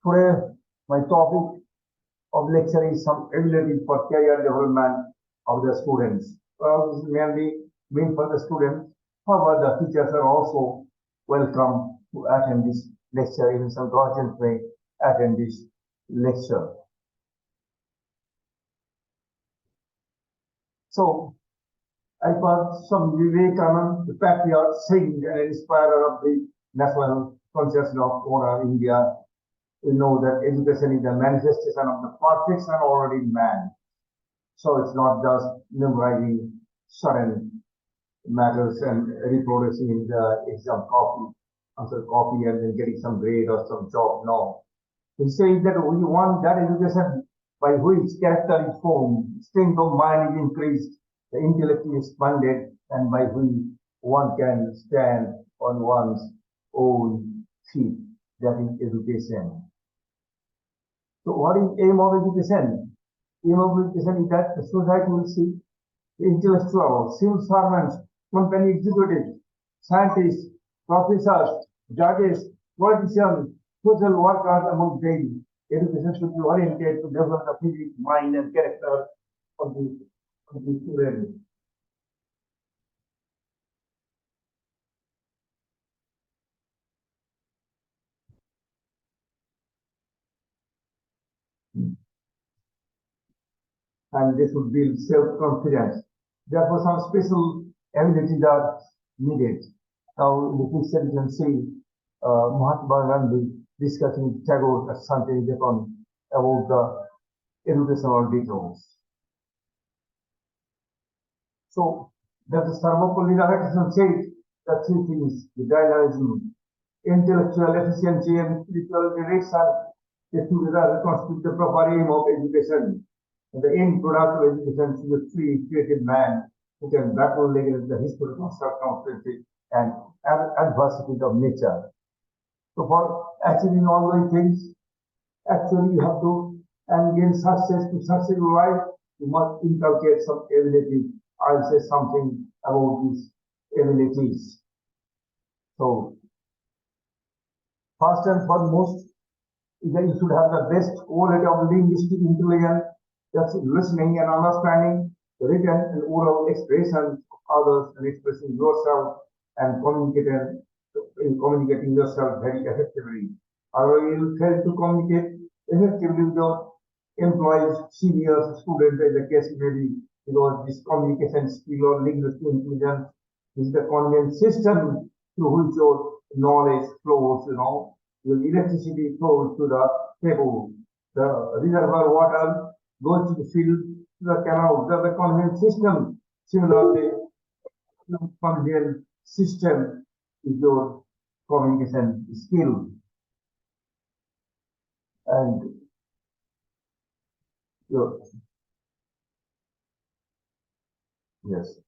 Today, my topic of lecture is some ability for career development of the students. This is mainly meant for the students. However, the teachers are also welcome to attend this lecture. Even some guardians may attend this lecture. So, I got some Vivekananda, the patriot, saying and inspirer of the national consciousness of honor India. We know that education is the manifestation of the perfection already in man. So it's not just memorizing certain matters and reproducing in the exam copy, answer copy, and then getting some grade or some job. No. He says that we want that education by which character is formed, strength of mind is increased, the intellect is expanded, and by which one can stand on one's own feet. That is education. So what is aim of education? Aim of education is that the society will see the intellectual, civil servants, company executives, scientists, professors, judges, politicians, social workers among them. Education should be oriented to develop the physical, mind, and character of the student. And they should build self-confidence. Therefore, some special abilities are needed. Now, in the picture, you can see Mahatma Gandhi discussing Tagore at Shantiniketan about the educational details. So, that the Sarvapalli Radhakrishnan said the three things: the dynamism, intellectual efficiency, and spiritual direction. They together constitute the proper aim of education. And the end product of education is a free, creative man who can battle against the historical circumstances and adversities of nature. So for achieving all those things, actually you have to and gain success to successful life, you must inculcate some ability. I'll say something about these abilities. So first and foremost, you should have the best quality of linguistic intelligence. That's listening and understanding the written and oral expressions of others and expressing yourself and communicating yourself very effectively. However, you fail to communicate effectively with your employees, seniors, students, as the case may be, because this communication skill or linguistic intelligence is the convenient system through which your knowledge flows, your electricity flows to the table, the reservoir water goes to the field, to the canal, the convenient system. Similarly, the convenient system is your communication skill. And yes.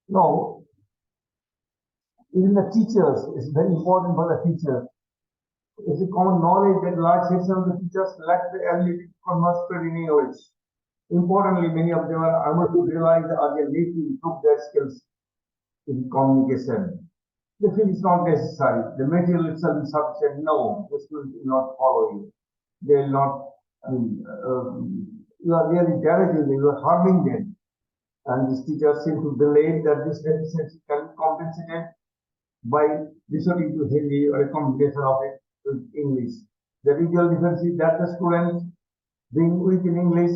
Now, even the teachers, it's very important for the teachers. It's a common knowledge that large section of the teachers lack the ability to converse in English. Importantly, many of them are unable to realize the urgent need to improve their skills in communication. They feel it's not necessary. The material itself is sufficient. No, the students will not follow you. They will not, you are really damaging them, you are harming them. And these teachers seem to believe that this deficiency can be compensated by resorting to Hindi or a combination of it with English. The visual difference is that the students being weak in English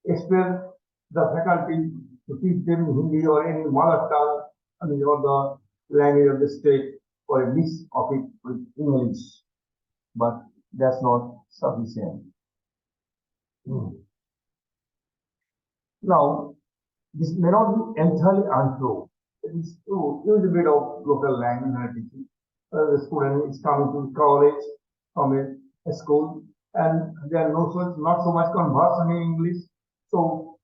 expect the faculty to teach them Hindi or any mother tongue, or the language of the state, or a mix of it with English. But that's not sufficient. Now, this may not be entirely untrue. It is true. Use a bit of local language in teaching. The student is coming to college from a school, and there are not so much conversation in English. So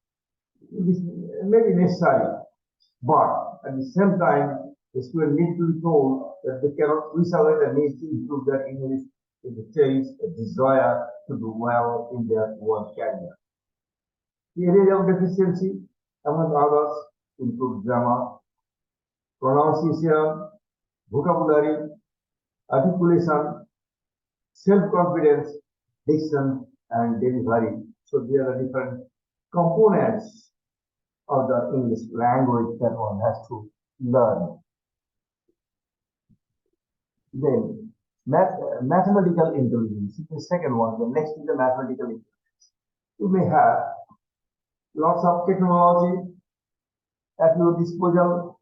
this may be necessary, but at the same time, the student needs to be told that they cannot wish away the need to improve their English if they cherish a desire to do well in their work career. The area of deficiency, among others, include grammar, pronunciation, vocabulary, articulation, self-confidence, diction, and delivery. So there are different components of the English language that one has to learn. Then mathematical intelligence is the second one. The next is the mathematical intelligence. You may have lots of technology at your disposal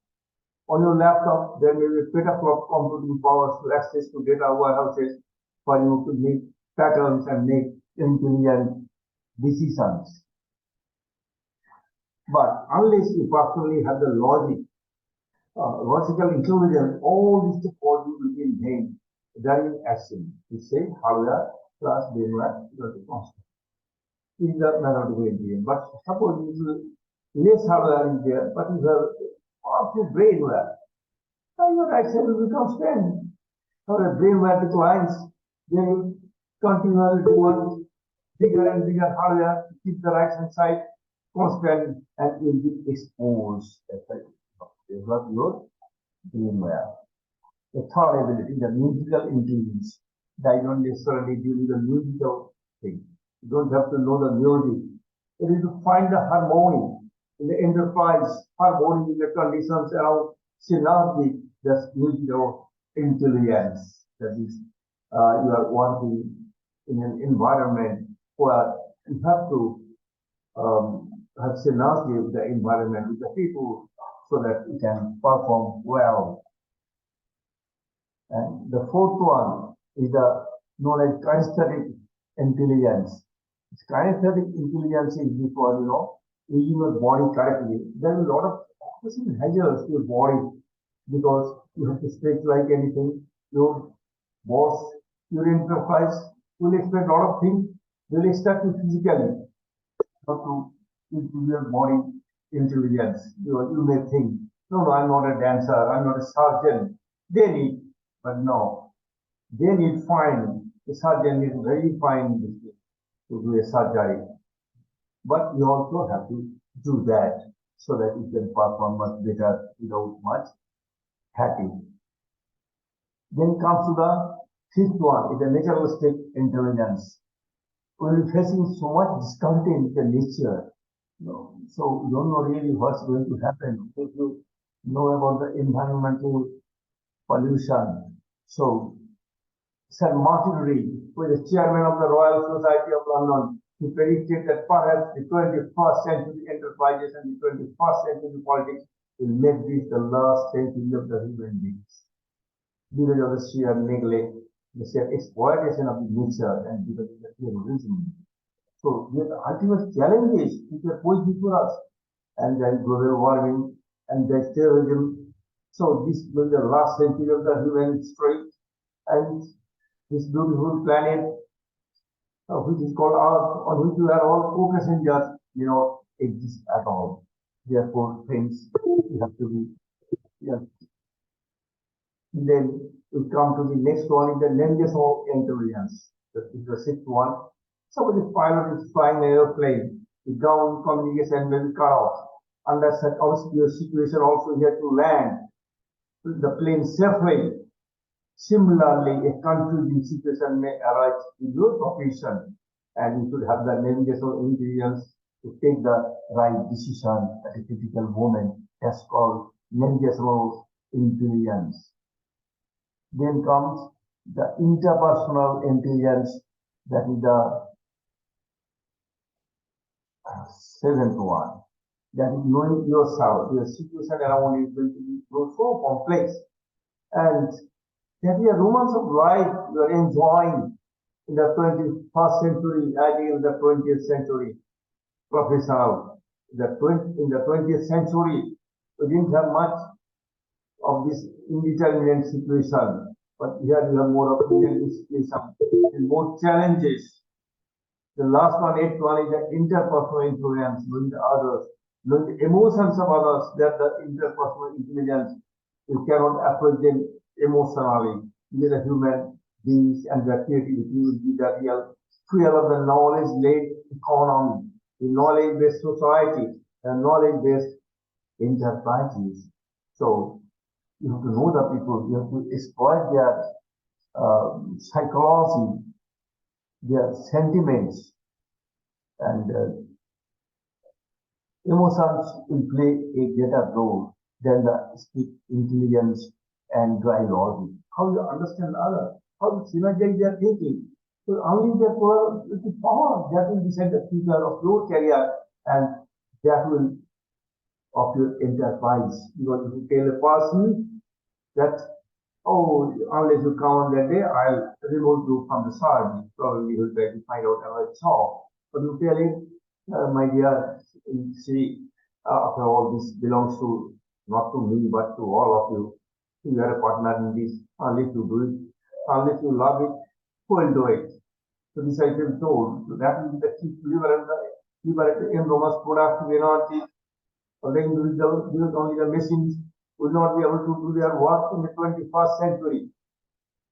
on your laptop. There may be petaflop computing powers to access to data warehouses for you to make patterns and make intelligent decisions. But unless you personally have the logical intelligence, all this technology will be in vain. There is action. We say hardware plus brainware equal to constant. In the mathematical intelligence. But suppose you less hardware is there, but you have powerful brainware. Now your action will be constant. Now the brainware declines, then you continually do bigger and bigger hardware to keep the action side constant and will be exposed. Develop your brainware. The third ability, the musical intelligence. That don't necessarily deal with the musical thing. You don't have to know the music. You need to find the harmony in the enterprise, harmony in the conditions around synergy, that's musical intelligence. That is, you are working in an environment where you have to have synergy with the environment, with the people, so that you can perform well. And the fourth one is the known as kinesthetic intelligence. Kinesthetic intelligence is this one, using your body correctly. There are a lot of opposite hazards to your body because you have to stretch like anything. Your boss, your enterprise will expect a lot of things. They will expect you physically. Not to improve your body intelligence. You may think, no, I'm not a dancer, I'm not a surgeon. They need, but no. They need fine. The surgeon is very fine to do a surgery. But you also have to do that so that you can perform much better without much fatigue. Then comes to the fifth one, is the naturalistic intelligence. We'll be facing so much difficulty in the nature. So you don't know really what's going to happen if you know about the environmental pollution. So Sir Martin Reed, who is the chairman of the Royal Society of London, he predicted that perhaps the 21st century enterprises and the 21st century politics will make this the last century of the human beings. Because of the sheer neglect, the sheer exploitation of the nature, and because of the terrorism. So the ultimate challenges which are posed before us, and then global warming and the terrorism. So this will be the last century of the human history, and this beautiful planet, which is called Earth, on which we are all co-passengers, exist at all. Therefore, things we have to be. Yeah. Then we come to the next one, the language of intelligence. That is the sixth one. Suppose the pilot is flying an airplane, the ground communication will be cut off. Under such obscure situation, also he has to land the plane safely. Similarly, a confusing situation may arise in your profession, and you should have the navigational intelligence to take the right decision at a critical moment. That's called navigational intelligence. Then comes the interpersonal intelligence, that is the seventh one. That is knowing yourself. Your situation around you is going to be so complex, and that is a romance of life you are enjoying in the 21st century as in the 20th century. Professional. In the 20th century, we didn't have much of this indeterminate situation, but here you have more of indeterminate situation and more challenges. The last one, eighth one, is the interpersonal influence, knowing the others, knowing the emotions of others. That the interpersonal intelligence, you cannot approach them emotionally. We are the human beings, and the creativity will be the real fuel of the knowledge-led economy, the knowledge-based society, and knowledge-based enterprises. So you have to know the people, you have to exploit their psychology, their sentiments, and emotions will play a greater role than the strict intelligence and dry logic. How you understand others, how you synergize their thinking. So only the power that will decide the future of your career and that will of your enterprise. Because if you tell a person that, oh, unless you come on that day, I'll remove you from the sergeant. Probably he'll try to find out another job. But you tell him, my dear, see, after all, this belongs to not to me, but to all of you. You are a partner in this. Unless you do it, unless you love it, who will do it? So this I feel told. So that will be the key to liberate in Roma's product, we not the individual, because only the machines will not be able to do their work in the 21st century.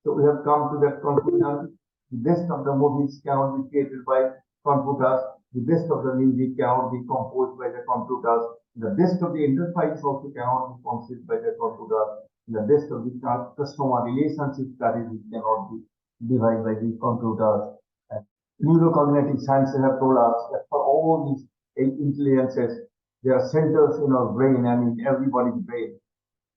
So we have come to that conclusion. The best of the movies cannot be created by computers. The best of the music cannot be composed by the computers. The best of the enterprise also cannot be conceived by the computers. The best of the customer relationship strategies cannot be devised by the computers. And neurocognitive sciences have told us that for all these intelligences, there are centers in our brain and in everybody's brain.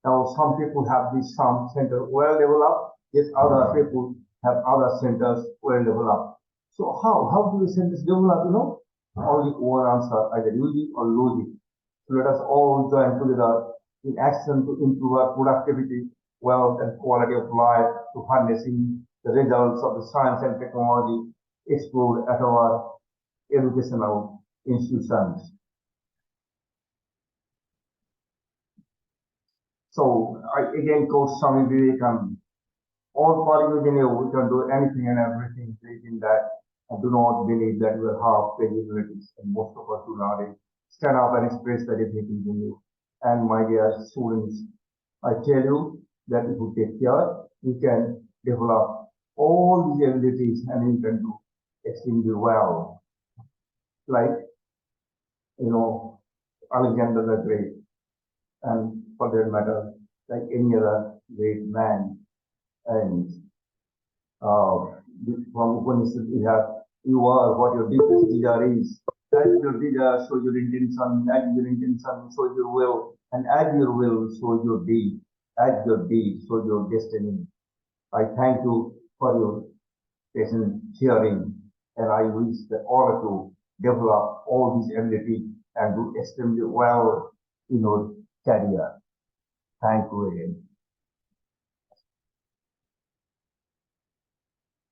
Now, some people have this some center well developed, yet other people have other centers well developed. So how do the centers develop? Only one answer, either music or logic. So let us all join together in action to improve our productivity, wealth, and quality of life, to harnessing the results of the science and technology explored at our educational institutions. So I again quote Swami Vivekananda. All calling within you, we can do anything and everything, please in that. And do not believe that you are half capabilities. And most of us do nowadays. Stand up and express that ability in you. And my dear students, I tell you that if you take care, you can develop all these abilities and you can do extremely well. Like, Alexander the Great, and for that matter, like any other great man. And from Upanishad, we have, you are what your deepest desire is. As your desire, show your intention. As your intention, show your will. And as your will, show your deed. As your deed, show your destiny. I thank you for your patient hearing. And I wish that all of you develop all these abilities and do extremely well in your career. Thank you again.